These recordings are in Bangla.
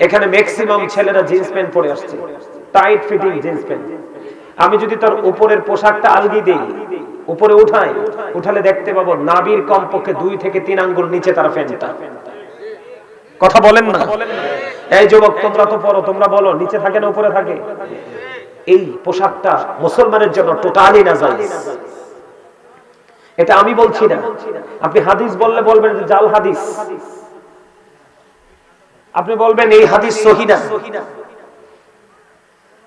এখানে ম্যাক্সিমাম ছেলেরা জিন্স প্যান্ট পরে আসছে, টাইট ফিটিং জিন্স প্যান্ট। আমি যদি তার উপরের পোশাকটা আলগি দেই, উপরে উঠালে দেখতে পাবো নাভির কমপক্ষে 2 থেকে 3 আঙ্গুল নিচে তার প্যান্টটা। কথা বলেন না? এই যুবক তোমরা তো পড়ো, তোমরা বলো নিচে থাকে না উপরে থাকে? এই পোশাকটা মুসলমানের জন্য টোটালি নাজায়েজ। এটা আমি বলছি না, আপনি হাদিস বললে বলবেন যে জাল হাদিস, আপনি বলবেন এই হাদিস সহিহ না।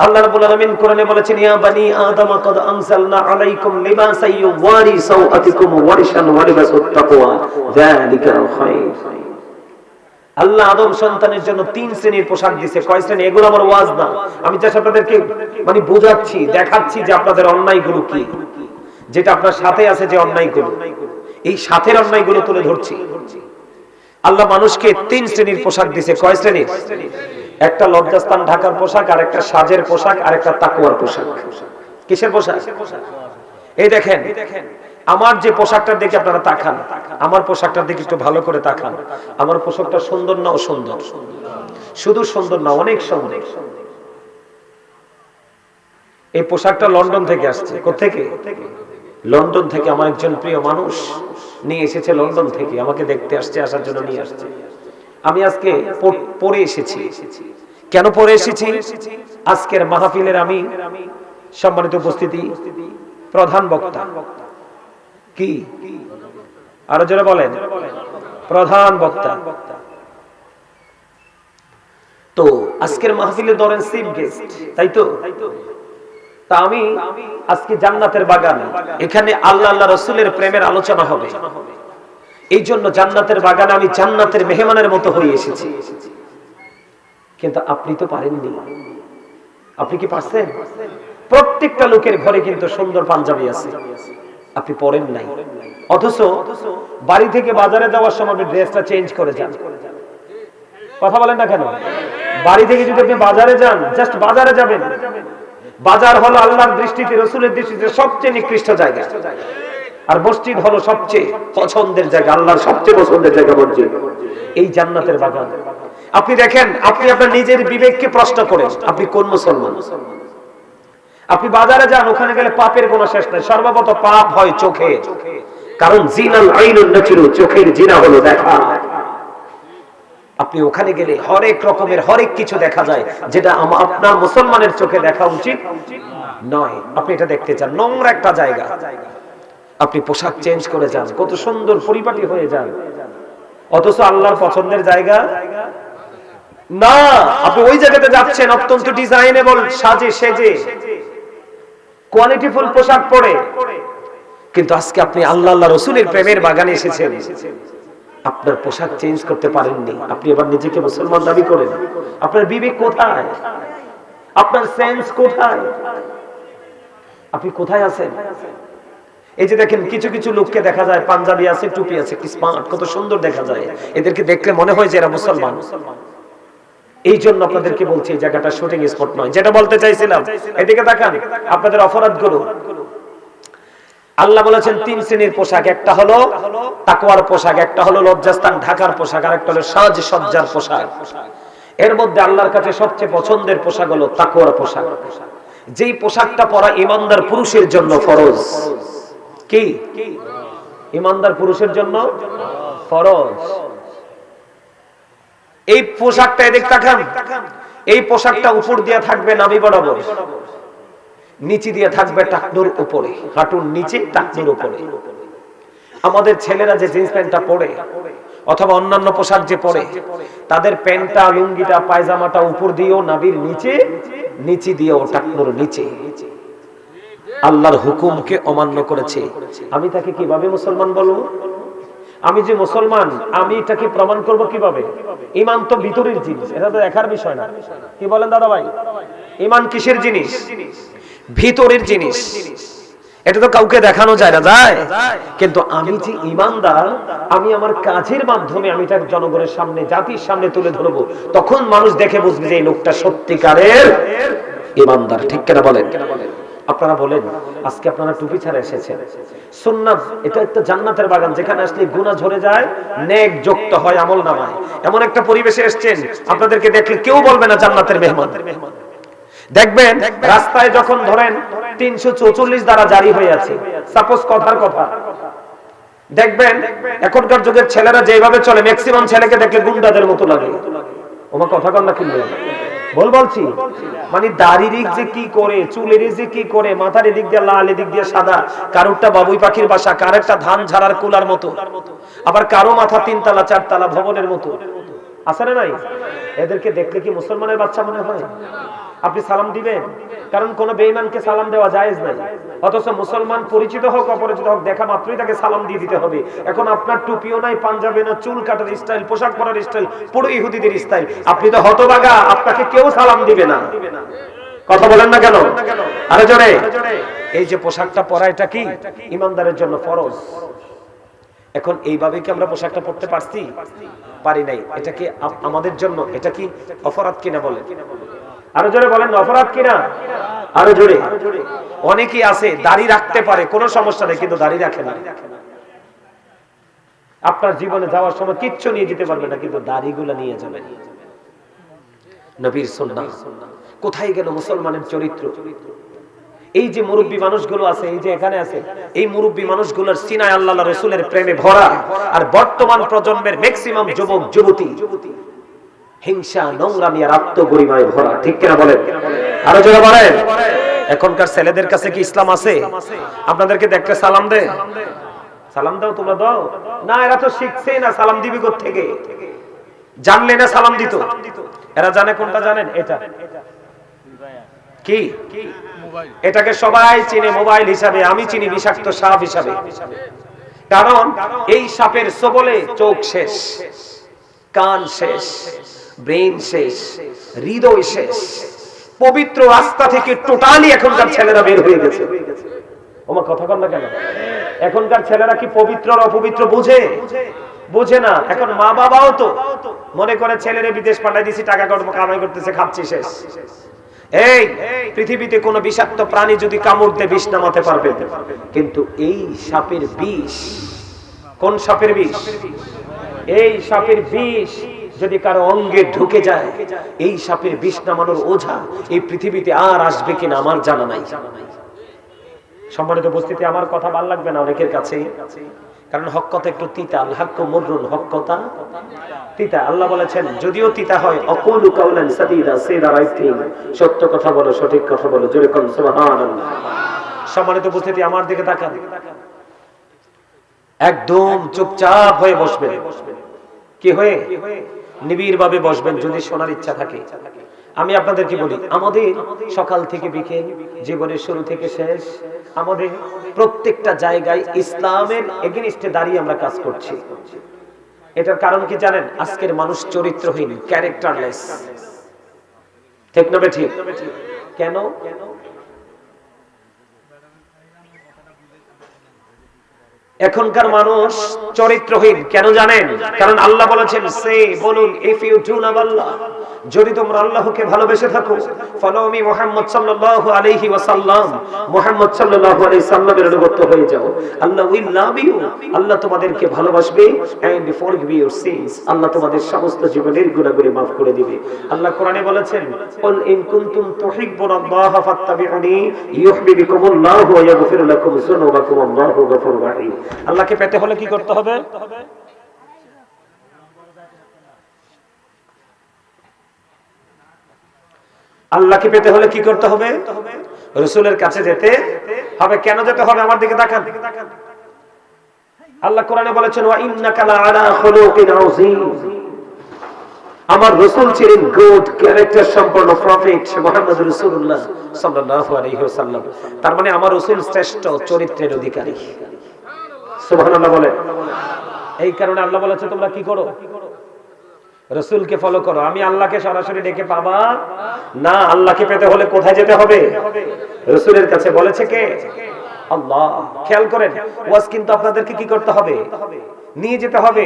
আল্লাহ রাব্বুল আলামিন কোরআনে বলেছেন ইয়া বানি আদম কদ আনজালনা আলাইকুম লিবাসান ইউওয়ারি সাওআতিকুম ওয়া রিশান ওয়া লিবাসুত তাকওয়া যালিকা খায়র। আল্লাহ আদম সন্তানের জন্য 3 শ্রেণীর পোশাক দিয়েছে। কয় শ্রেণী? এগুলো আমার ওয়াজ না, আমি জাস্ট আপনাদেরকে মানে বোঝাচ্ছি, দেখাচ্ছি যে আপনাদের অন্যায়গুলো কি, যেটা আপনার সাথে আছে যে অন্যায়গুলো, এই সাথের অন্যায়গুলো তুলে ধরছি। আল্লাহ মানুষকে 3 শ্রেণীর পোশাক দিয়েছে। কয় শ্রেণীর? একটা লজ্জাস্থান ঢাকার পোশাক, আর একটা সাজের পোশাক, আর একটা তাকওয়ার পোশাক। কিসের পোশাক? এই দেখেন আমার যে পোশাকটার দিকে আপনারা তাকান, আমার পোশাকটার দিকে একটু ভালো করে তাকান। আমার পোশাকটা সুন্দর না অসুন্দর? শুধু সুন্দর না, অনেক সুন্দর। এই পোশাকটা লন্ডন থেকে আসছে। কোত্থেকে? লন্ডন থেকে আমার একজন প্রিয় মানুষ নিয়ে এসেছে, লন্ডন থেকে আমাকে দেখতে আসছে, আসার জন্য নিয়ে আসছে। আমি আজকে পরে এসেছি। কেন পরে এসেছি? আজকের মাহফিলের আমি সম্মানিত উপস্থিতি, প্রধান বক্তা। কি আরো যারা বলেন? প্রধান বক্তা। তো আজকের মাহফিলে ধরেন চিফ গেস্ট, তাই তো? তা আমি আজকে জান্নাতের বাগান, এখানে আল্লাহ আল্লাহ রাসূলের প্রেমের আলোচনা হবে। এই জন্য জান্নাতের বাগানে আমি জান্নাতের মেহমানের মতো হয়ে এসেছি। কিন্তু আপনি তো পারেননি। আপনি কি পারছেন? প্রত্যেকটা লোকের ঘরে কিন্তু সুন্দর পাঞ্জাবি আছে, আপনি পরেন নাই। অথচ বাড়ি থেকে বাজারে যাওয়ার সময় আপনি ড্রেসটা চেঞ্জ করে যান। কথা বলেন না কেন? বাড়ি থেকে যদি আপনি বাজারে যান, জাস্ট বাজারে যাবেন, বাজার হলো আল্লাহর দৃষ্টিতে, রাসূলের দৃষ্টিতে সবচেয়ে নিকৃষ্ট জায়গা, আর মসজিদ হলো সবচেয়ে পছন্দের জায়গা, আল্লাহর সবচেয়ে পছন্দের জায়গা মসজিদ। এই জান্নাতের বাগান। আপনি দেখেন, আপনি আপনার নিজের বিবেককে প্রশ্ন করেন, আপনি কোন মুসলমান? আপনি বাজারে যান, ওখানে গেলে পাপের কোনো শেষ নাই। সর্বপ্রথম পাপ হয় চোখে, কারণ জিনাল আইনুন নাজিরু, চোখের জিনা হলো দেখা। আপনি ওখানে গেলে হরেক রকমের হরেক কিছু দেখা যায়, যেটা আপনার মুসলমানের চোখে দেখা উচিত নয়। আপনি এটা দেখতে চান, নোংরা একটা জায়গা, আপনি পোশাক চেঞ্জ করে যান, কত সুন্দর পরিপাটি হয়ে যান, অথচ আল্লাহর পছন্দের জায়গা না। আপনি ওই জায়গাতে যাচ্ছেন অত্যন্ত ডিজাইনেবল সাজে সেজে, কোয়ালিটিফুল পোশাক পরে, কিন্তু আজকে আপনি আল্লাহ আল্লাহ রাসূলের প্রেমের বাগানে এসেছেন, আপনার পোশাক চেঞ্জ করতে পারেননি। আপনি এবার নিজেকে মুসলমান দাবি করেন। আপনার বিবেক কোথায়? আপনার সেন্স কোথায়? আপনি কোথায় আছেন? এই যে দেখেন, কিছু কিছু লোককে দেখা যায় পাঞ্জাবি আছে, টুপি আছে, কি স্মার্ট, কত সুন্দর দেখা যায়। এদেরকে দেখলে মনে হয় যে এরা মুসলমান। এই জন্য আপনাদেরকে বলছি, এই জায়গাটা শুটিং স্পট নয়। যেটা বলতে চাইছিলাম, এদিকে তাকান, আপনাদের অপরাধগুলো। আল্লাহ বলেছেন 3 শ্রেণীর পোশাক। একটা হলো তাকওয়ার পোশাক, একটা হলো লজ্জাস্থান ঢাকার পোশাক, আর একটা হলো সাজ সজ্জার পোশাক। এর মধ্যে আল্লাহর কাছে সবচেয়ে পছন্দের পোশাক হলো তাকওয়ার পোশাক, যেই পোশাকটা পরা ইমানদার পুরুষের জন্য ফরজ। কি? ইমানদার পুরুষের জন্য ফরজ। এই পোশাকটা এদিকে তাকান, এই পোশাকটা উপর দিয়ে থাকবে নাভি বরাবর, নিচে দিয়ে থাকবে টাকনুর উপরে, হাঁটুর নিচে টাকনুর উপরে। আমাদের ছেলেরা যে জিন্স প্যান্টটা পরে অথবা অন্যান্য পোশাক যে পরে, তাদের প্যান্টটা, লুঙ্গিটা, পায়জামাটা উপর দিয়েও নাভির নিচে, নিচে দিয়েও টাকনুর নিচে। আল্লাহর হুকুমকে অমান্য করেছে। আমি তাকে কিভাবে মুসলমান বলবো? আমি যে মুসলমান, আমি এটাকে প্রমাণ করব কিভাবে? ঈমান তো ভিতরের জিনিস, এটা তো দেখার বিষয় না। কি বলেন দাদা ভাই? ঈমান কিসের জিনিস? ভিতরের জিনিস। এটা তো কাউকে দেখানো যায় না, যায়? কিন্তু আমি যে ঈমানদার, আমি আমার কাজের মাধ্যমে আমি এটা জনগণের সামনে, জাতির সামনে তুলে ধরবো, তখন মানুষ দেখে বুঝবে যে এই লোকটা সত্যিকারের ঈমানদার। ঠিক কিনা বলেন? আপনারা বলেন আজকে আপনারা টুপি ছাড়া এসেছেন, সুন্নাত এটা একটা জান্নাতের বাগান, যেখানে আসলে গুনাহ ঝরে যায়, নেক যুক্ত হয় আমল নামায়। এমন একটা পরিবেশে এসেছেন, আপনাদেরকে দেখলে কেউ বলবে না জান্নাতের মেহমান। দেখবেন রাস্তায় যখন ধরেন 344 দ্বারা জারি হয়ে আছে, সাপোজ কথার কথা, দেখবেন এখনকার যুগের ছেলেরা যেভাবে চলে, ম্যাক্সিমাম ছেলেকে দেখলে গুন্ডাদের মতো লাগে। ওমা কথা কন না কিনবে বলছি, মানে দাড়ির দিক যে কি করে, চুলের যে কি করে, মাথার এদিক দিয়ে লাল এদিক দিয়ে সাদা, কারোরটা বাবুই পাখির বাসা, কারোরটা ধান ঝাড়ার কুলার মতো, আবার কারো মাথা 3 তলা 4 তলা ভবনের মতো আছে না নাই? এদেরকে দেখলে কি মুসলমানের বাচ্চা মনে হয়? আপনি সালাম দিবেন? কারণ কোন বেঈমানকে সালাম দেওয়া জায়েজ নাই। অথচ মুসলমান পরিচিত হোক অপরিচিত হোক, দেখা মাত্রই তাকে সালাম দিয়ে দিতে হবে। এখন আপনার টুপিও নাই, পাঞ্জাবি না, চুল কাটার স্টাইল, পোশাক পরার স্টাইল পুরো ইহুদিদের স্টাইল, আপনি তো হতভাগা, আপনাকে কেউ সালাম দিবে না। কথা বলেন না কেন? আরে জোরে। এই যে পোশাকটা পরা, এটা কি ঈমানদারের জন্য ফরজ। এখন এইভাবে কি আমরা পোশাকটা পরতে পারছি? পারি নাই। এটা কি আমাদের জন্য এটা কি অপরাধ কিনা বলেন? আরো জোরে বলেন, অপরাধ কিনা? আরো জোরে। অনেকেই আছে দাড়ি রাখতে পারে, কোনো সমস্যা নেই, কিন্তু দাড়ি রাখে না। আপনার জীবনে যাওয়ার সময় কিচ্ছু নিয়ে যেতে পারবে না, কিন্তু দাড়িগুলো নিয়ে যাবেন। নবীর সুন্নাহ কোথায় গেল মুসলমানের চরিত্র? এই যে মুরব্বী মানুষগুলো আছে, এই যে এখানে আছে, এই মুরব্বী মানুষগুলোর সিনায় আল্লাহ রাসূলের প্রেমে ভরা। আর বর্তমান প্রজন্মের ম্যাক্সিমাম যুবক যুবতী হিংসা, নোংরামি আর আত্মগরিমায় ভরা। ঠিক কিনা বলেন? আরো জোরে বলেন। এখনকার ছেলেদের কাছে কি ইসলাম আছে? আপনাদেরকে দেখতে সালাম দে, সালাম দাও, তোমরা দাও না? এরা তো শিখছে না, সালাম দিবি কোথা থেকে? জানলে না সালাম দিত। এরা জানে কোনটা জানেন? এটা কি? এটাকে সবাই চিনে মোবাইল হিসাবে, আমি চিনি বিষাক্ত সাপ হিসাবে। কারণ এই সাপের ছোবলে চোখ শেষ, কান শেষ, ব্রেন শেষ, হৃদয় শেষ, পবিত্র রাস্তা থেকে টোটালি এখনকার ছেলেরা বের হয়ে গেছে। ওমা কথা কন না কেন? এখনকার ছেলেরা কি পবিত্র আর অপবিত্র বুঝে? বুঝে না। এখন মা বাবাও তো মনে করে ছেলেরে বিদেশ পাঠাই দিছি, টাকা কামাই করতেছে, খাচ্ছি, শেষ। এই পৃথিবীতে কোন বিষাক্ত প্রাণী যদি কামড় দেয় বিষ নামাতে পারবে, কিন্তু এই সাপের বিষ, কোন সাপের বিষ? এই সাপের বিষ যদি কারো অঙ্গে ঢুকে যায়, এই সাপের বিষ নামানোর ওঝা এই পৃথিবীতে আর আসবে কিনা আমার জানা নাই। সম্মানিত উপস্থিতি, আমার কথা ভালো লাগবে না অনেকের কাছে, কারণ হক কথা একটু তিতা। আল হাক্কু মুররুন, হক কথা তিতা। আল্লাহ বলেছেন যদিও তিতা হয়, আকুলু কাউলান সাদীদা, সে দা রাইট থিং, সত্য কথা বলো, সঠিক কথা বলো, জোরে কোন সুবহানাল্লাহ। সম্মানিত উপস্থিতি, আমার দিকে তাকান, একদম চুপচাপ হয়ে বসবেন। কি হয়ে? নিবিড়ভাবে বসবেন যদি শোনার ইচ্ছা থাকে। আমি আপনাদেরকে বলি, আমাদের সকাল থেকে বিকেল, জীবনের শুরু থেকে শেষ, আমাদের প্রত্যেকটা জায়গায় ইসলামের এগেইনস্টে দাঁড়িয়ে আমরা কাজ করছি। এটার কারণ কি জানেন? আজকের মানুষ চরিত্রহীন, ক্যারেক্টারলেস। ঠিক না ঠিক? কেন? এখনকার মানুষ চরিত্রহীন কেন জানেন? কারণ আল্লাহ বলেছেন, সে বলুন, ইফ ইউ ডু লাভ আল্লাহ, যদি তোমরা আল্লাহকে ভালোবেসে থাকো, ফলোমি মুহাম্মদ সাল্লাল্লাহু আলাইহি ওয়াসাল্লাম, মুহাম্মদ সাল্লাল্লাহু আলাইহি সাল্লামের অনুগত হয়ে যাও, আল্লাহ উইল লাভ ইউ, আল্লাহ তোমাদেরকে ভালোবাসবে, এন্ড ফরগিভ ইউর সিনস, আল্লাহ তোমাদের সমস্ত জীবনের গুনাহগুলি maaf করে দিবে। আল্লাহ কোরআনে বলেছেন, কুল ইন কুনতুম তুহিব্বুনাল্লাহ ফাত্তাবিউনি ইউহিব্বুকুমুল্লাহু ওয়া ইয়াগফির লাকুম যুনুবাকুম, আল্লাহু গফুরুর রাহিম। আল্লাহকে পেতে হলে কি করতে হবে? আল্লাহকে পেতে হলে কি করতে হবে? রাসূলের কাছে যেতে হবে। কেন যেতে হবে? আমার দিকে তাকান। আল্লাহ কোরআনে বলেছেন, ওয়া ইন্নাকা লাআলা খুলুকিন আযীম, আমার রাসূল ছিলেন গুড ক্যারেক্টার সম্পন্ন প্রফেট মুহাম্মদ রাসূলুল্লাহ সাল্লাল্লাহু আলাইহি ওয়াসাল্লাম। তার মানে আমার রাসূল শ্রেষ্ঠ চরিত্রের অধিকারী। সুবহানাল্লাহ বলেন। এই কারণে আল্লাহ বলেছে, তোমরা কি করো? রাসূলকে ফলো করো। আমি আল্লাহকে সরাসরি ডেকে পাবা না। আল্লাহকে পেতে হলে কোথায় যেতে হবে? রাসূলের কাছে। বলেছে কে? আল্লাহ। খেয়াল করেন, ওয়াজ কিন্তু আপনাদেরকে কি করতে হবে? নিয়ে যেতে হবে।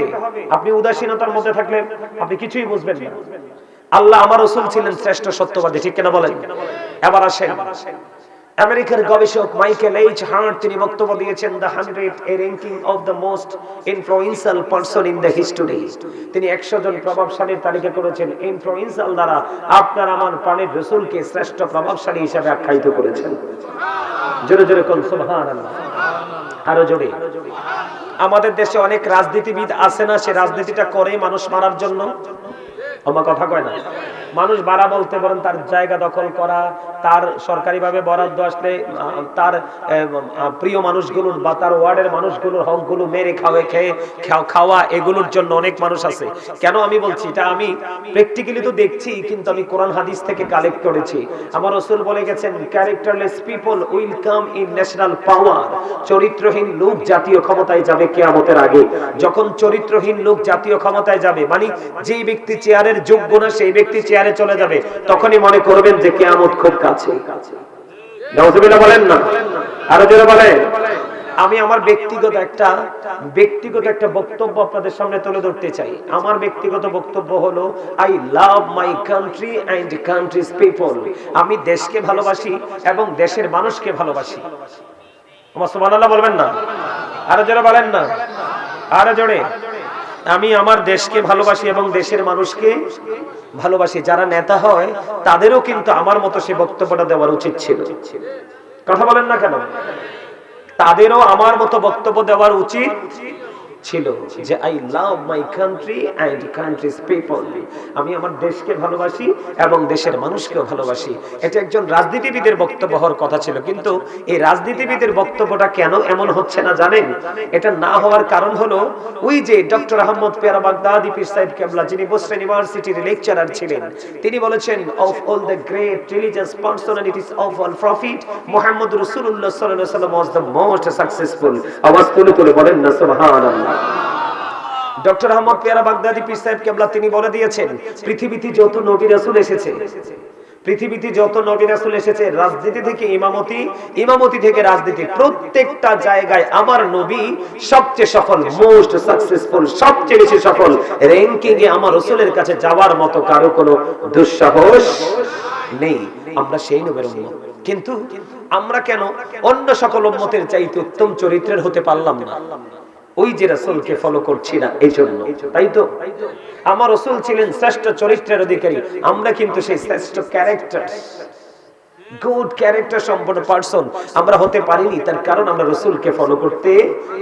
আপনি উদাসীনতার মধ্যে থাকলে আপনি কিছুই বুঝবেন না। আল্লাহ আমার রাসূল ছিলেন শ্রেষ্ঠ সত্যবাদী। ঠিক কিনা বলেন? এবার আসেন, আমেরিকার গবেষক মাইকেল এইচ হার্ট তিনি বক্তব্য দিয়েছেন the 100 A ranking of the most influential person in the history. তিনি 100 জন প্রভাবশালীর তালিকা করেছেন। ইনফ্লুয়েন্সিয়াল দ্বারা আপনার আমার প্রাণের রাসূলকে শ্রেষ্ঠ প্রভাবশালী হিসেবে আখ্যায়িত করেছেন। জোরে জোরে কোন সুবহানাল্লাহ, আরো জোরে। আমাদের দেশে অনেক রাজনীতিবিদ আছে না, সে রাজনীতিটা করে মানুষ মারার জন্য। আমার কথা কয় না, মানুষ বাড়া বলতে পারেন তার জায়গা দখল করা, তার সরকারিভাবে বরাদ্দ আসলে তার প্রিয় মানুষগুলোর বা তার ওয়ার্ডের মানুষগুলোর হকগুলো মেরে খাওয়া, এগুলোর জন্য অনেক মানুষ আছে। কেন আমি বলছি এটা, আমি প্র্যাকটিক্যালি তো দেখছি, কিন্তু আমি কোরআন হাদিস থেকে কালেক্ট করেছি। আমার রাসূল বলে গেছেন, characterless people will come in national power. চরিত্রহীন লোক জাতীয় ক্ষমতায় যাবে কিয়ামতের আগে। যখন চরিত্রহীন লোক জাতীয় ক্ষমতায় যাবে, মানে যেই ব্যক্তি চেয়ারের যোগ্য না সেই ব্যক্তি চেয়ারে চলে যাবে, তখনই মনে করবেন যে কিয়ামত খুব কাছে। নাউজুবিল্লাহ বলেন না, আরো জোরে বলেন। আমি আমার ব্যক্তিগত একটা বক্তব্য আপনাদের সামনে তুলে ধরতে চাই। আমার ব্যক্তিগত বক্তব্য হলো, I love my country and country's people. আমি দেশকে ভালোবাসি এবং দেশের মানুষকে ভালোবাসি। আমার সুবহানাল্লাহ বলবেন না, আরো জোরে বলেন না, আরো জোরে। আমি আমার দেশকে ভালোবাসি এবং দেশের মানুষকে ভালোবাসি। যারা নেতা হয় তাদেরও কিন্তু আমার মতো সে বক্তব্যটা দেওয়ার উচিত ছিল। কথা বলেন না কেন? তাদেরও আমার মতো বক্তব্য দেওয়ার উচিত ছিল যে I love my country and country's people. আমি আমার দেশকে ভালোবাসি এবং দেশের মানুষকেও ভালোবাসি। এটা একজন রাজনীতিবিদের বক্তব্য হওয়ার কথা ছিল, কিন্তু এই রাজনীতিবিদের বক্তব্যটা কেন এমন হচ্ছে না জানেন? এটা না হওয়ার কারণ হলো, ওই যে ডক্টর আহমদ পেয়ারা বাগদাদি পীর সাহেব কেবলা, যিনি বসরা ইউনিভার্সিটির লেকচারার ছিলেন, তিনি বলেছেন, of all the great religious personalities of all prophet, Muhammad রাসূলুল্লাহ সাল্লাল্লাহু আলাইহি ওয়াসাল্লাম ওয়াজ দ্য মোস্ট সাকসেসফুল। আওয়াজ তুলে বলেন না সুবহানাল্লাহ। ডক্টর আহমদ পেয়ারা বাগদাদি পীর সাহেব কেবলা তিনি বলে দিয়েছেন, পৃথিবীতে যত নবী রাসূল এসেছে, রাজনীতি থেকে ইমামতি, ইমামতি থেকে রাজনীতি, প্রত্যেকটা জায়গায় আমার নবী সবচেয়ে সফল, মোস্ট সাকসেসফুল, সবচেয়ে বেশি সফল। র্যাঙ্কিং এ আমার রাসূলের কাছে যাওয়ার মতো কারো কোনো দুঃসাহস নেই। আমরা সেই নবীর উম্মত, কিন্তু আমরা কেন অন্য সকল উম্মতের চাইতে উত্তম চরিত্রের হতে পারলাম না? ওই যে রাসূলকে ফলো করছি না, এই জন্য। তাই তো আমার রাসূল ছিলেন শ্রেষ্ঠ চরিত্রের অধিকারী, আমরা কিন্তু সেই শ্রেষ্ঠ ক্যারেক্টার, গুড ক্যারেক্টার সম্পন্ন পারসন আমরা হতে পারিনি। তার কারণ আমরা রাসূলকে ফলো করতে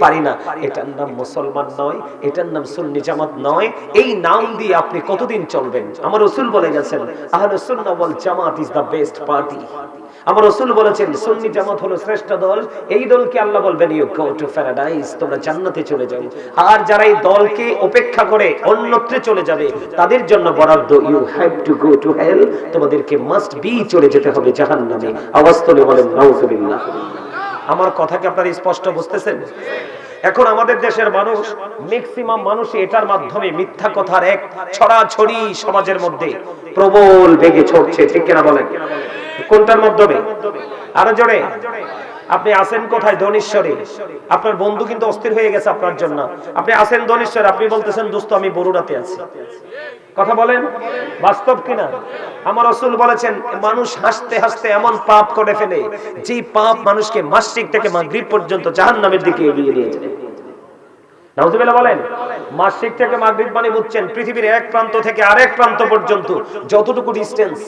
পারি না। এটার নাম মুসলমান নয়, এটার নাম সুন্নি জামাত নয়। এই নাম দিয়ে আপনি কতদিন চলবেন? আমার রাসূল বলে গেছেন, আহলুস সুন্নাহ ওয়াল জামাত ইজ দ্য বেস্ট পার্টি। আমার রাসূল বলেছেন, সুন্নি জামাত হলো শ্রেষ্ঠ দল। এই দলকে আল্লাহ বলবেন, ইউ গো টু প্যারাডাইস, তোমরা জান্নাতে চলে যাও। আর যারা এই দলকে উপেক্ষা করে অন্যত্রে চলে যাবে, তাদের জন্য বরাদ্দ, you have to go to hell, তোমাদেরকে মাস্ট বি চলে যেতে হবে জাহান্নামে। আওয়াজ তুলে বলেন নাউজুবিল্লাহ। আমার কথা কি আপনারা স্পষ্ট বুঝতেছেন? এখন আমাদের দেশের মানুষ, ম্যাক্সিমাম মানুষ এটার মাধ্যমে মিথ্যা কথার এক ছড়াছড়ি সমাজের মধ্যে প্রবল বেগে ছড়ছে, ঠিক কিনা বলেন? কোনটার মাধ্যমে? আরো জোরে। আপনি আছেন কোথায়? ধনেশ্বরে। আপনার বন্ধু কিন্তু অস্থির হয়ে গেছে আপনার জন্য। আপনি আছেন ধনেশ্বরে, আপনি বলতেছেন, দোস্ত আমি বরুড়াতে আছি। কথা বলেন, বাস্তব কিনা? আমার রাসূল বলেছেন, মানুষ হাসতে হাসতে এমন পাপ করে ফেলে, যে পাপ মানুষকে মাসরিক থেকে মাগরিব পর্যন্ত জাহান্নামের দিকে এগিয়ে নিয়ে যায়। নাউজুবিল্লাহ বলেন। মাসরিক থেকে মাগরিব মানে বুঝছেন, পৃথিবীর এক প্রান্ত থেকে আরেক প্রান্ত পর্যন্ত যতটুকু ডিসটেন্স,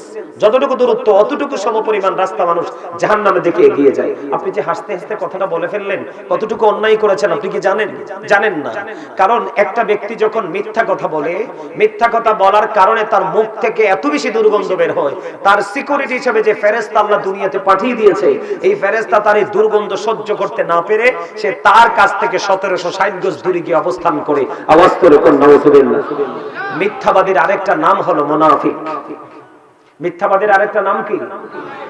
যতটুকু দূরত্ব, অতটুকু সমপরিমাণ রাস্তা মানুষ জাহান্নামের দিকে এগিয়ে যায়। আপনি যে হাসতে হাসতে কথাটা বলে ফেললেন, কতটুকু অন্যায় করেছেন আপনি কি জানেন? জানেন না। কারণ একটা ব্যক্তি যখন মিথ্যা কথা বলে, মিথ্যা কথা বলার কারণে তার মুখ থেকে এত বেশি দুর্গন্ধ বের হয়, তার সিকিউরিটি হিসেবে যে ফেরেশতা আল্লাহ দুনিয়াতে পাঠিয়ে দিয়েছে, এই ফেরেশতা তার এই দুর্গন্ধ সহ্য করতে না পেরে সে তার কাছ থেকে 1760 গজ দূরে গিয়ে অবস্থান করে। আওয়াজ করে কোন নাউজুবিল্লাহ। মিথ্যাবাদীর আরেকটা নাম হলো মুনাফিক। মিথ্যাবাদীর আরেকটা নাম কি?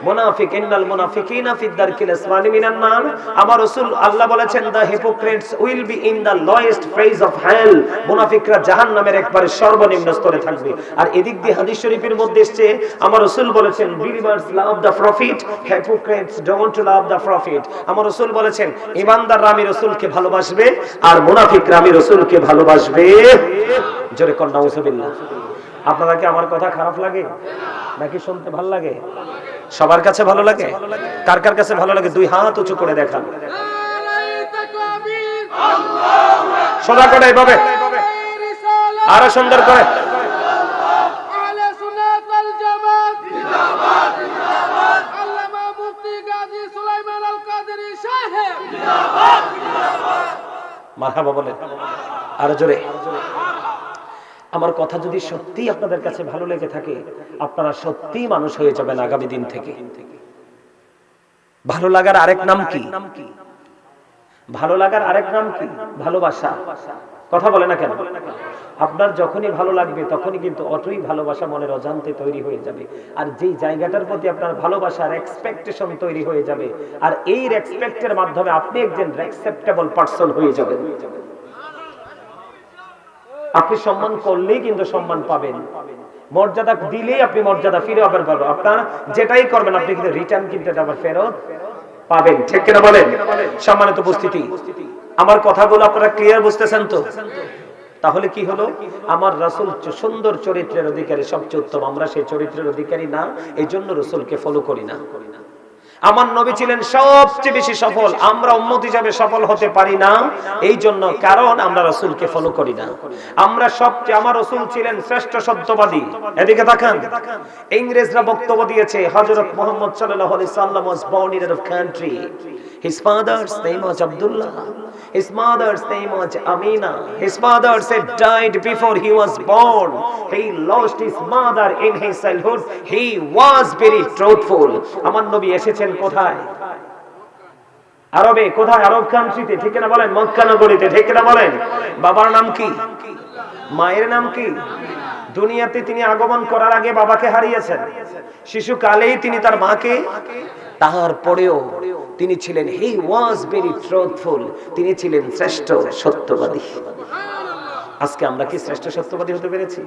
মুনাফিক। ইন্নাল মুনাফিকিনা ফি দারকিল আসফালি মিনান নার। আমার রাসূল আল্লাহ বলেছেন, the hypocrites will be in the lowest phase of hell. মুনাফিকরা জাহান্নামের একবারে সর্বনিম্ন স্তরে থাকবে। আর এদিক দিয়ে হাদিস শরীফের মধ্যে এসেছে, আমার রাসূল বলেছেন, believers love the profit, hypocrites don't love the profit. আমার রাসূল বলেছেন, ঈমানদাররা আমি রাসূলকে ভালোবাসবে আর মুনাফিকরা আমি রাসূলকে ভালোবাসবে। জোরে কোন নাউজুবিল্লাহ। আপনারা কি আমার কথা খারাপ লাগে নাকি শুনতে ভালো লাগে? সবার কাছে ভালো লাগে? কার কার কাছে ভালো লাগে দুই হাত উঁচু করে দেখান। সোজা করে এইভাবে, আরো সুন্দর করে। মারহাবা বলেন আরো জোরে। আমার কথা যদি সত্যি আপনাদের কাছে ভালো লেগে থাকে, আপনারা সত্যি মানুষ হয়ে যাবেন আগামী দিন থেকে। ভালো লাগার আরেক নাম কি? ভালো লাগার আরেক নাম কি? ভালোবাসা। কথা বলে না কেন? আপনার যখনই ভালো লাগবে তখনই কিন্তু অতই ভালোবাসা মনের অজান্তে তৈরি হয়ে যাবে। আর যেই জায়গাটার প্রতি আপনার ভালোবাসার এক্সপেকটেশন তৈরি হয়ে যাবে, আর এই রেসপেক্টের মাধ্যমে আপনি একজন রেসপেক্টেবল পারসন হয়ে যাবেন। আপনি সম্মান করলেই কিন্তু সম্মান পাবেন, মর্যাদা দিলেই আপনি মর্যাদা ফিরে আবার পাবেন। আপনার যেটাই করবেন আপনি কিন্তু রিটার্ন কিন্তু আবার ফেরত পাবেন। ঠিক কিনা বলেন? সম্মানিত উপস্থিতি, আমার কথাগুলো আপনারা ক্লিয়ার বুঝতেছেন তো? তাহলে কি হলো? আমার রাসূল সুন্দর চরিত্রের অধিকারী, সবচেয়ে উত্তম। আমরা সেই চরিত্রের অধিকারী না, এই জন্য রাসূলকে ফলো করি না। আমার নবী ছিলেন সবচেয়ে বেশি সফল, আমরা উম্মত হিসেবে সফল হতে পারি না এই জন্য, কারণ আমরা রাসূলকে ফলো করি না। আমরা সবচেয়ে, আমার রাসূল ছিলেন শ্রেষ্ঠ সত্যবাদী। এদিকে তাকান, ইংরেজরা বক্তব্য দিয়েছে হযরত মুহাম্মদ সাল্লাল্লাহু আলাইহি সাল্লাম was born in a country. His father's name was Abdullah. His mother's name was Amina. His father said died before he was born. He lost his mother in his childhood. He was very truthful. আমার নবী এসেছেন কোথায়? আরবে। কোথায়? আরব কান্ট্রিতে। ঠিক না বলেন? মক্কা নগরীতে। ঠিক না বলেন? বাবার নাম কি? মায়ের নাম কি? দুনিয়াতে তিনি আগমন করার আগে বাবাকে হারিয়েছেন, শিশুকালেই তিনি তার মাকে। তারপরেও তিনি ছিলেন, হি ওয়াজ ভেরি ট্রুথফুল, তিনি ছিলেন শ্রেষ্ঠ সত্যবাদী। আজকে আমরা কি শ্রেষ্ঠ সত্যবাদী হতে পেরেছি?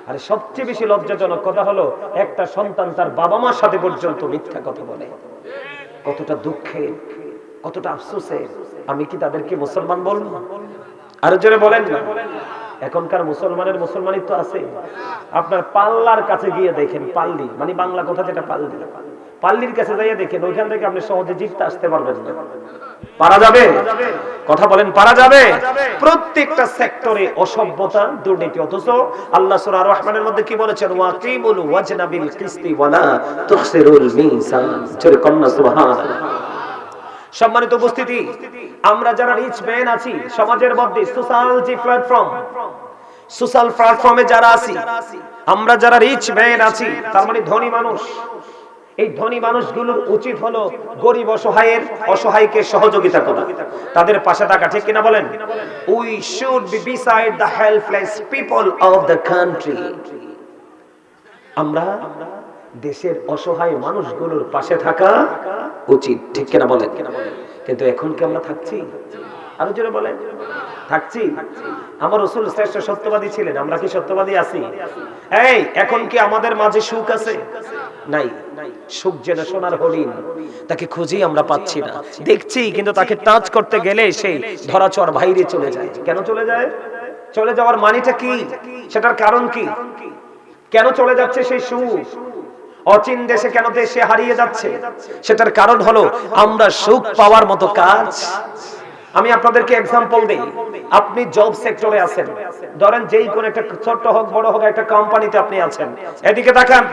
আর সবচেয়ে বেশি লজ্জাজনক কথা হলো, একটা সন্তান তার বাবা মার সাথে পর্যন্ত মিথ্যা কথা বলে। কতটা দুঃখের, কতটা আফসোসের। আমি কি তাদেরকে মুসলমান বলবো? আরো জোরে বলেন না। এখনকার মুসলমানের মুসলমানিত্ব আছে? আপনার পাল্লার কাছে গিয়ে দেখেন, পাল্লি মানে বাংলা কথা যেটা পাল্লি, পাল্লির কাছে যাইয়া দেখেন, ওইখান থেকে আপনি সহজে জিততে আসতে পারবেন না। পারা যাবে? কথা বলেন, পারা যাবে? প্রত্যেকটা সেক্টরে অসভ্যতা, দুর্নীতি। অথচ আল্লাহ সূরা আর-রহমানের মধ্যে কি বলেছেন? ওয়াকিমুল ওয়াজনা বিল কিসতি ওয়ালা তুখসিরুল মিজান। জোরে কন্না সুবহানাল্লাহ। সম্মানিত উপস্থিতি, আমরা যারা রিচ ম্যান আছি সমাজের মধ্যে, সোশ্যাল প্ল্যাটফর্মে যারা আছি, আমরা যারা রিচ ম্যান আছি, তার মানে ধনী মানুষ, এই ধনী মানুষগুলোর উচিত হলো গরিব অসহায়কে সহযোগিতা করা, তাদের পাশে থাকা। ঠিক কিনা বলেন? We should be beside the helpless people of the country. আমরা দেশের অসহায় মানুষগুলোর পাশে থাকা উচিত। ঠিক কিনা বলেন? কিন্তু এখন কি আমরা থাকছি? আরো জোরে বলেন, থাকছি? আমার রাসূল শ্রেষ্ঠ সত্যবাদী ছিলেন, আমরা কি সত্যবাদী আছি? এই এখন কি আমাদের মাঝে সুখ আছে? নাই। সুখ যেন সোনার হরিণ, তাকে খুঁজি আমরা পাচ্ছি না। দেখছি কিন্তু তাকে টাচ করতে গেলে সেই ধরাছোঁয়ার বাইরে চলে যায়। কেন চলে যায়? চলে যাওয়ার মানেটা কি? সেটার কারণ কি? কেন চলে যাচ্ছে সেই সুখ? অচিন দেশে কেন দেশে হারিয়ে যাচ্ছে? সেটার কারণ হলো আমরা সুখ পাওয়ার মতো কাজ। আমি আপনাদেরকে এক্সাম্পল দেই। আপনি জব সেক্টরে আছেন, ধরেন যেই কোন একটা ছোট হোক বড় হোক একটা কোম্পানিতে আপনি আছেন। এদিকে তাকান,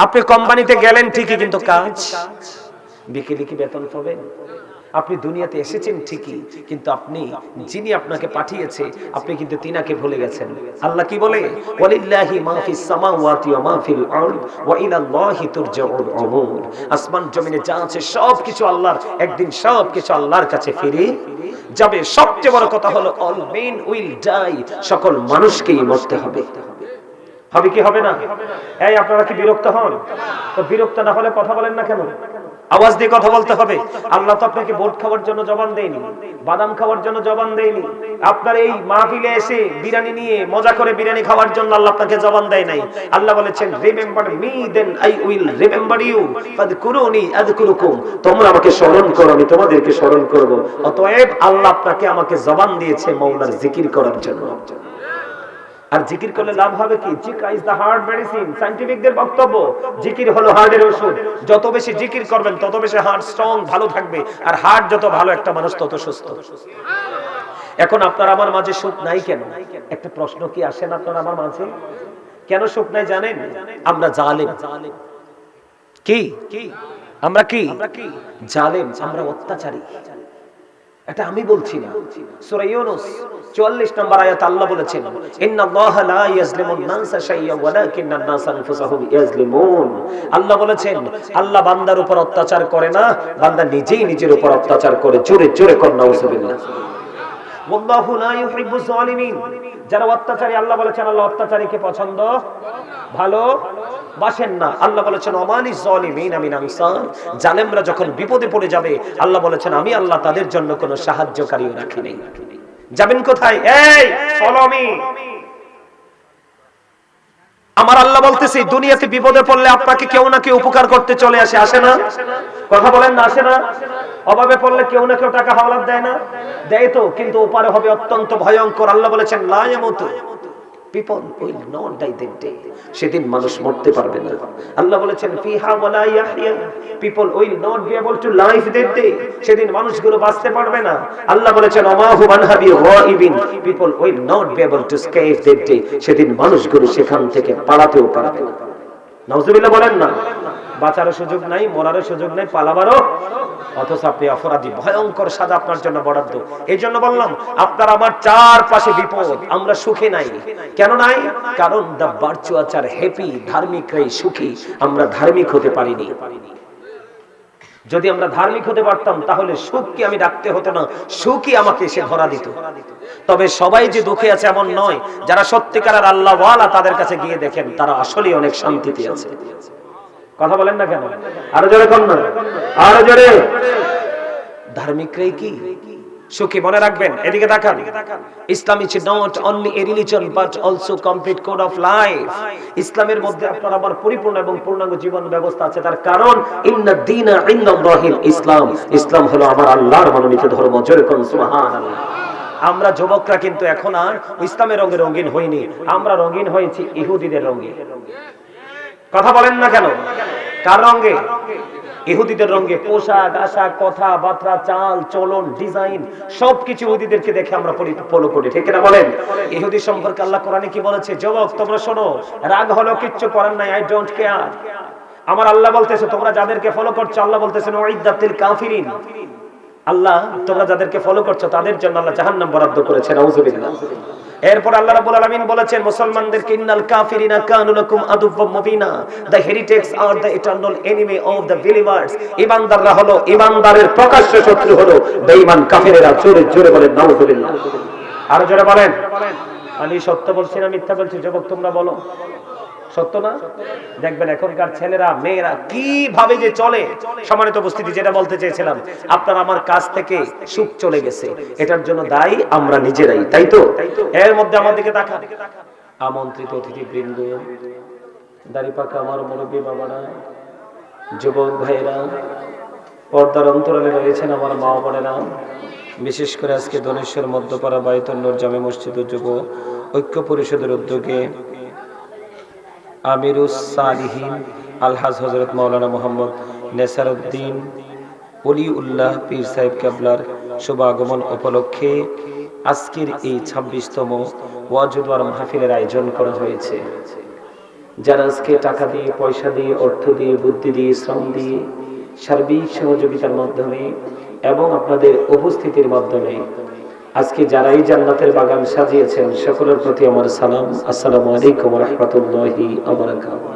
আপনি কোম্পানিতে গেলেন ঠিকই, কিন্তু কাজ বিকেলে কি বেতন পাবেন? আপনি দুনিয়াতে এসেছেন ঠিকই, কিন্তু আপনি যিনি আপনাকে পাঠিয়েছে আপনি কিন্তু তিনাকে ভুলে গেছেন। আল্লাহ কি বলে? ওয়ালিল্লাহি মা ফিস সামাওয়াতি ওয়া মা ফিল আরদ ওয়া ইলাল্লাহি তুরজাউল উমুর। আসমান জমিনে যা আছে সবকিছু আল্লাহর, একদিন সবকিছু আল্লাহর কাছে ফিরে যাবে। সবচেয়ে বড় কথা হলো অল মেন উইল ডাই, সকল মানুষকেই মরতে হবে। হবে কি হবে না? এই আপনারা কি বিরক্ত হন? তো বিরক্ত না হলে কথা বলেন না কেন? আওয়াজ দিয়ে কথা বলতে হবে। আল্লাহ তো আপনাকে ভোট খাওয়ার জন্য জবান দেয়নি, বাদাম খাওয়ার জন্য জবান দেয়নি। আপনার এই মাহফিলে এসে বিরিয়ানি নিয়ে মজা করে বিরিয়ানি খাওয়ার জন্য আল্লাহ আপনাকে জবান দেয় নাই। আল্লাহ বলেছেন remember me then I will remember you ফাযকুরুনি আযকুরুকুম। তোমরা আমাকে স্মরণ করো, আমি তোমাদেরকে স্মরণ করব। অতএব আল্লাহ আপনাকে আমাকে জবান দিয়েছে মাওলার জিকির করার জন্য। আর জিকির করলে লাভ হবে কি? জিকির ইজ দা হার্ট মেডিসিন। সায়েন্টিফিকদের বক্তব্য, জিকির হলো হার্টের ওষুধ। যত বেশি জিকির করবেন তত বেশি হার্ট স্ট্রং, ভালো থাকবে। আর হার্ট যত ভালো, একটা মানুষ তত সুস্থ। এখন আপনার আমার মাঝে সুখ নাই কেন? একটা প্রশ্ন কি আসেন আপনার আমার মাঝে? কেন সুখ নাই জানেন? আমরা জালেম। কি আমরা কি জালেম, আমরা অত্যাচারী। এটা আমি বলছি না, সূরা ইউনূস 44 নম্বর আয়াত আল্লাহ বলেছেন, ইন্নাল্লাহা লা ইয়াজলিমুন নাসা শাইয়্যান ওয়ালাকিন্নান নাসা আনফুসাহুম ইয়াজলিমুন। আল্লাহ বলেছেন, আল্লাহ বান্দার উপর অত্যাচার করে না, বান্দা নিজেই নিজের উপর অত্যাচার করে। জোরে জোরে কর নাউযুবিল্লাহ। ওয়াল্লাহু লা ইউহিব্বুজ জালিমিন। যারা অত্যাচারী, আল্লাহ বলেছেন আল্লাহ অত্যাচারীকে পছন্দ ভালো বাসেন না। আল্লাহ বলেছেন ওমালিজ জালিমিনা মিন আনসার। জালেমরা যখন বিপদে পড়ে যাবে, আল্লাহ বলেছেন আমি আল্লাহ তাদের জন্য কোনো সাহায্যকারী রাখি নাই। যাবেন কোথায়? এই ফলো মি। আমার আল্লাহ বলতেছে দুনিয়াতে বিপদে পড়লে আপনাকে কেউ না কেউ উপকার করতে চলে আসে, আসে না? কথা বলেন না, আসে না? অভাবে পড়লে কেউ না কেউ টাকা হাওলাত দেয় না? দেয় তো, কিন্তু ওপারে হবে অত্যন্ত ভয়ঙ্কর। আল্লাহ বলেছেন লা ইয়ামুতু, people will not die that day। সেদিন মানুষ মরতে পারবে না। আল্লাহ বলেছেন ফিহা ওয়ালা ইয়াহইয়া, people will not be able to live that day। সেদিন মানুষগুলো বাঁচতে পারবে না। আল্লাহ বলেছেন ওমা হুম আনহা বিগাইবিন, people will not be able to escape that day। সেদিন মানুষগুলো সেখান থেকে পালাতেও পারবে না। নাউজুবিল্লাহ বলেন না। বাঁচারও সুযোগ নাই, মরারও সুযোগ নাই, পালাবারও। অথচ আপনি অপরাধী, ভয়ঙ্কর সাজা আপনার জন্য বরাদ্দ। এই জন্য বললাম আপনার আমার চারপাশে বিপদ, আমরা সুখে নাই। কেন নাই? কারণ দা ভার্চুয়াস আর হ্যাপি, ধার্মিকরাই সুখী, আমরা ধার্মিক হতে পারিনি। যদি আমরা ধার্মিক হতে পারতাম তাহলে সুখকে আমি ডাকতে হতো না, সুখই আমাকে এসে ধরা দিত। তবে সবাই যে দুঃখে আছে এমন নয়। যারা সত্যিকারের আল্লাহ ওয়ালা, তাদের কাছে গিয়ে দেখেন তারা আসলেই অনেক শান্তিতে আছে। কথা বলেন না কেন? আরো জোরে কোন না, আরো জোরে। ধার্মিকরাই কি সুখী? মনে রাখবেন, এদিকে তাকান। Islam is not only a religion but also complete code of life. ইসলামের মধ্যে আপনার আবার পরিপূর্ণ এবং পূর্ণাঙ্গ জীবন ব্যবস্থা আছে। তার কারণ ইন্নাদ দীনা ইনদাল্লাহিল ইসলাম। ইসলাম হলো আমার আল্লাহর মনোনীত ধর্ম। জোরে কোন সুবহানাল্লাহ। আমরা যুবকরা কিন্তু এখন আর ইসলামের রঙে রঙিন হইনি, আমরা রঙিন হয়েছি ইহুদিদের রঙে। কথা বলেন না কেন? কার রঙে? ইহুদিদের রঙে। পোশাক আশাক, কথা বার্তা, চাল চলন, ডিজাইন সবকিছু ইহুদিদেরকে দেখে আমরা ফলো করি, ঠিক না বলেন? ইহুদি সম্পর্কে আল্লাহ কোরআনে কি বলেছে? যুবক তোমরা শোনো, রাগ হলো কিচ্ছু করার নাই, আই ডোন্ট কেয়ার। আমার আল্লাহ বলতেছে তোমরা যাদেরকে ফলো করছো, আল্লাহ বলতেছেন ওয়াইদাতিল কাফিরিন। আল্লাহ তোমরা যাদেরকে ফলো করছো তাদের জন্য আল্লাহ জাহান্নাম বরাদ্দ করেছে। নাউযুবিল্লাহ। এরপর আল্লাহ রাব্বুল আলামিন বলেছেন মুসলমানদেরকে ইন্নাল কাফিরিনা কানু লাকুম আদুওয়াম মুবিনা, the heretics are the eternal enemy of the believers. ঈমানদাররা হলো, ঈমানদারের প্রকাশ্য শত্রু হলো বেঈমান কাফেরেরা। জোরে জোরে বলেন নাউযুবিল্লাহ। আর জোরে বলেন। আমি সত্য বলছি না মিথ্যা বলছি? যুবক তোমরা বলো, সত্য না? দেখবেন এখনকার ছেলেরা মেয়েরা কিভাবে যে চলে। সম্মানিত উপস্থিতি, যেটা বলতে চেয়েছিলাম, আপনার আমার কাছ থেকে সুখ চলে গেছে, এটার জন্য দায়ী আমরা নিজেরাই, তাই তো? এর মধ্যে আমার দিকে তাকান। আমন্ত্রিত অতিথিবৃন্দ, দাড়িপাকা আমার মুরব্বী বাবারা, যুবক ভাইরা, পর্দার অন্তরালে রয়েছেন আমার মা বোনেরা, বিশেষ করে আজকে দনেশ্বর মধ্যপাড়া বায়তুন নূর জামে মসজিদ ও যুব ঐক্য পরিষদের উদ্যোগে আমিরুস সালিহিন আলহাজ হযরত মাওলানা মোহাম্মদ নেসারউদ্দিন ওলিউল্লাহ পীর সাহেব কেবলার শুভ আগমন উপলক্ষে আজকের এই 26তম ওয়াজুদওয়ার মাহফিলের আয়োজন করা হয়েছে। যারা আজকে টাকা দিয়ে, পয়সা দিয়ে, অর্থ দিয়ে, বুদ্ধি দিয়ে, শ্রম দিয়ে, সার্বিক সহযোগিতার মাধ্যমে এবং আপনাদের উপস্থিতির মাধ্যমে আজকে যারাই জান্নাতের বাগান সাজিয়েছেন, সকলের প্রতি আমার সালাম। আসসালামু আলাইকুম ওয়া রাহমাতুল্লাহি ওয়া বারাকাতুহু।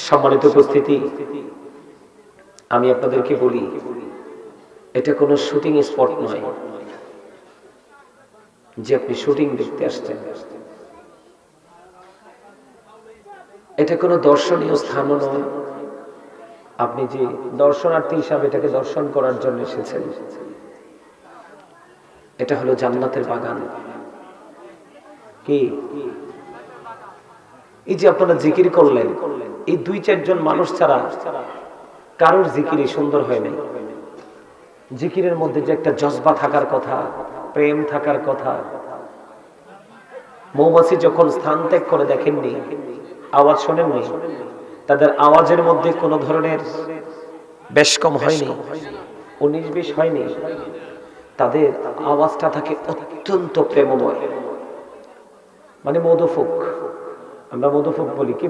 সম্মানিত উপস্থিতি, আমি আপনাদেরকে বলি, এটা কোনো শুটিং স্পট নয় যে আপনি শুটিং দেখতে আসছেন। এটা কোনো দর্শনীয় স্থানও নয় আপনি যে দর্শনার্থী হিসাবে এটাকে দর্শন করার জন্য এসেছেন। এটা হলো জান্নাতের বাগান। কি এই যে আপনারা জিকির করলেন, এই 2-4 জন মানুষ ছাড়া কারোর জিকিরই সুন্দর হয় না। জিকিরের মধ্যে যে একটা জজবা থাকার কথা, প্রেম থাকার কথা, মৌমাছি যখন স্থান ত্যাগ করে দেখেননি, আওয়াজ শোনেননি, তাদের আওয়াজের মধ্যে কোনো ধরনের বেশ কম হয়নি, 19-20 হয়নি, তাদের আওয়াজটা থাকে অত্যন্ত প্রেমময়। মানে মধুফুক, আমরা মধুফুক বলি কি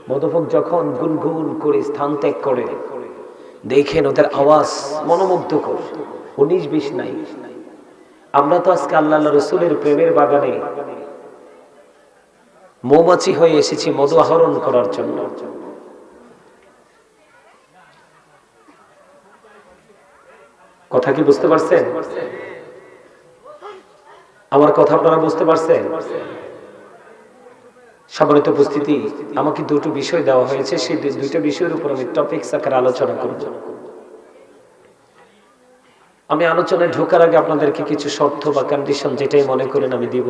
মধুফুক যখন গুনগুন করে স্থান ত্যাগ করে, দেখেন ওদের আওয়াজ মনোমুগ্ধকর, 19-20 নাই। আমরা তো আজকে আল্লাহ রাসূলের প্রেমের বাগানে মৌমাছি হয়ে এসেছি মধু আহরণ করার জন্য। কথা কি বুঝতে পারছেন? আমার কথা আপনারা বুঝতে পারছেন? সম্মানিত উপস্থিতি, আমাকে দুটো বিষয় দেওয়া হয়েছে, সেই দুইটা বিষয়ের উপর আমি টপিকস আকারে আলোচনা করব। আমি আলোচনায় ঢোকার আগে আপনাদেরকে কিছু শর্ত বা কন্ডিশন যেটাই মনে করেন আমি দিব।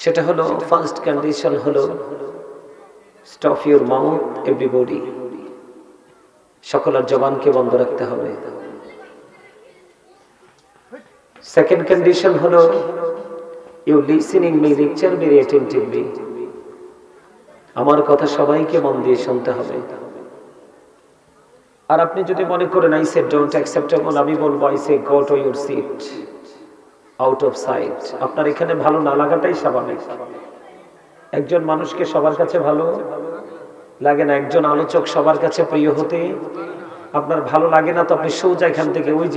সেটা হলো, ফার্স্ট কন্ডিশন হলো স্টপ ইউর মাউথ এভরিবডি, সকলের জবানকে বন্ধ রাখতে হবে। সেকেন্ড কন্ডিশন হলো you listening me lecture very attentively, আমার কথা সবাইকে মন দিয়ে শুনতে হবে। আর আপনি যদি মনে করেন আই সে ডোন্ট অ্যাকসেপ্টেবল, আমি বলবো I say go to your seat out of sight. আপনার এখানে ভালো না লাগাটাই স্বাভাবিক। একজন মানুষকে সবার কাছে ভালো লাগে না, একজন আলোচক সবার কাছে প্রিয় হতে আপনার ভালো লাগে না, তো আপনি সোজা এখান থেকে ওই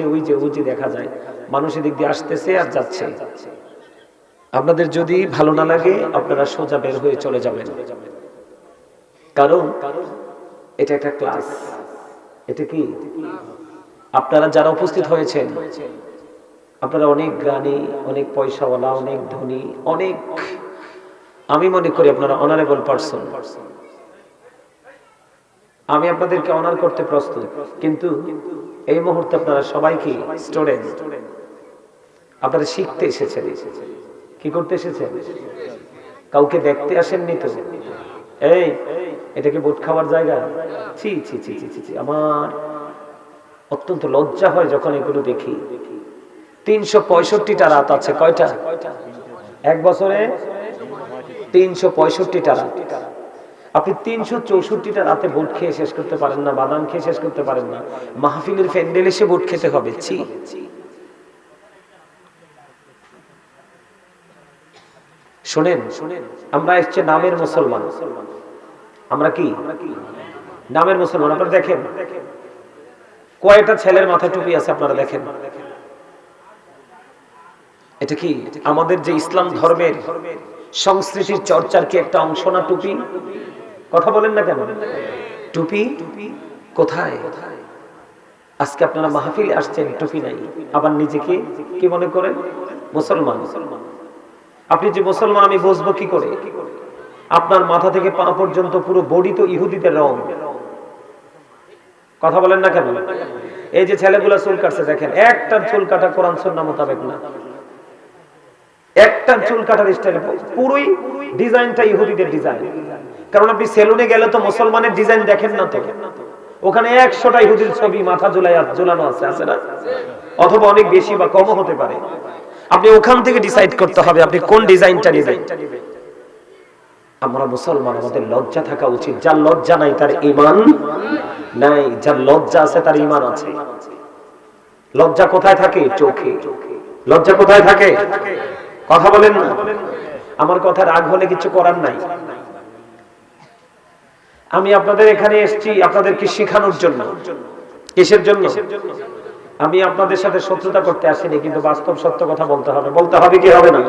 যে দেখা যায় মানুষ এদিক দিয়ে আসতেছে আর যাচ্ছে। আপনাদের যদি ভালো না লাগে আপনারা সোজা বের হয়ে চলে যাবেন, কারণ এটা একটা ক্লাস। এটা কি, আপনারা যারা উপস্থিত হয়েছেন আপনারা অনেক জ্ঞানী, অনেক পয়সাওয়ালা, অনেক ধনী, অনেক, আমি মনে করি আপনারা অনারেবল পারসন। আমি আপনাদেরকে অনার করতে প্রস্তুত, কিন্তু এই মুহূর্তে আপনারা সবাই কি স্টুডেন্ট, আপনারা শিখতে এসেছেন। কি করতে এসেছেন? কাউকে দেখতে আসেননি তো। এই, এটা কি বুট খাওয়ার জায়গা? ছি ছি ছি ছি ছি, আমার অত্যন্ত লজ্জা হয় যখন এগুলো দেখি। 365টা রাত আছে, কয়টা? এক বছরে 365টা রাত। আপনি 364টা রাতে বুট খেয়ে শেষ করতে পারেন না, বাদাম খেয়ে শেষ করতে পারেন না, মাহফিলের প্যান্ডেল এসে বুট খেতে হবে। ছি। শুনেন, আমরা এসছে নামের মুসলমান। আমরা কি নামের মুসলমান? আপনারা দেখেন কয়টা ছেলের মাথায় টুপি আছে, আপনারা দেখেন। এটা কি আমাদের যে ইসলাম ধর্মের সংস্কৃতির চর্চার কি একটা অংশ না টুপি? কথা বলেন না কেন? টুপি কোথায়? আজকে আপনারা মাহফিলে আসছেন, টুপি নাই, আবার নিজেকে কি মনে করেন? মুসলমান। আপনি যে মুসলমান আমি বুঝবো কি করে? আপনার মাথা থেকে পা পর্যন্ত পুরো বডি তো ইহুদিদের রং। কথা বলেন না কেন? এই যে ছেলেগুলা চুল কাটছে দেখেন, একটা চুল কাটা কোরআন সুন্নাহ মোতাবেক না, একটা চুল কাটার স্টাইল পুরোই ডিজাইনটা ইহুদিদের ডিজাইন। কারণ আপনি সেলুনে গেলে তো মুসলমানের ডিজাইন দেখেন না, তো ওখানে 100টা ইহুদির ছবি মাথা ঝুলানো আছে, আছে না? অথবা অনেক বেশি বা কমও হতে পারে। আপনি ওখান থেকে ডিসাইড করতে হবে আপনি কোন ডিজাইনটা নেবেন। আমরা মুসলমান, আমাদের লজ্জা থাকা উচিত। যার লজ্জা নাই তার ঈমান নাই, যার লজ্জা আছে তার ঈমান আছে। লজ্জা কোথায় থাকে? চোখে। লজ্জা কোথায় থাকে? কথা বলেন না। আমার কথা রাগ হলে কিছু করার নাই। আমি আপনাদের এখানে এসেছি আপনাদেরকে শেখানোর জন্য। কিসের জন্য? আমি আপনাদের সাথে শত্রুতা করতে আসিনি, কিন্তু বাস্তব সত্য কথা বলতে হবে। বলতে হবে কি হবে না?